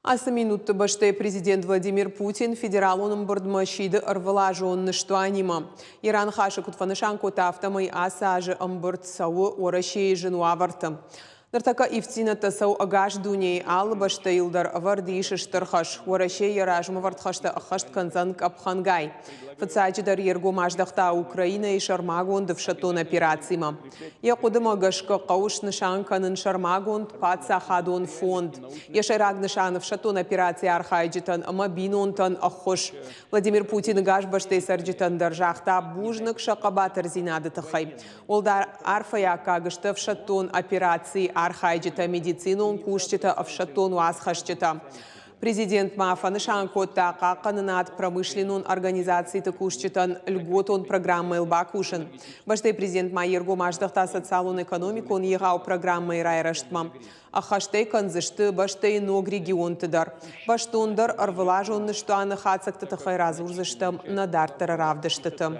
Асы минутты баштай президент Владимир Путин федералуның бұрдмашиды ырвылажуынны штуанима. Иран хашы кутфанышан котафтамай асажы ымбырт сауы орашей жынуаварты. Нартака ифтина тасау агаш дуней ал баштай илдар вардиши штырхаш. Орашей яражмы вартхашта ахашт канзан капхангай. Фацачидар ерго маждахта Украина и шармагонд в шатон операцима. Я кудыма гашка кауш нышан канын шармагонд паца хадон фонд. Я шараг нышан в шатон операции архайджитан мабинонтан ахош. Владимир Путин гаш баштай сарджитан держахта бужнык шакабатар зинады тахай. Олдар арфая кагышта в шатон операции архайджита медицинон кушчита в шатон уасхашчита. Президент Мафанышан Коттака канынат промышленун организации тыкушчитан льготон программы Илбакушин. Баштай президент Майерго маждахта социалун экономикон егау программы райраштма. Ахаштай канзышты баштай ног регион тыдар. Баштондар арвылажонны штуаны хацак тытахай разурзыштым надар тараравдыштытым.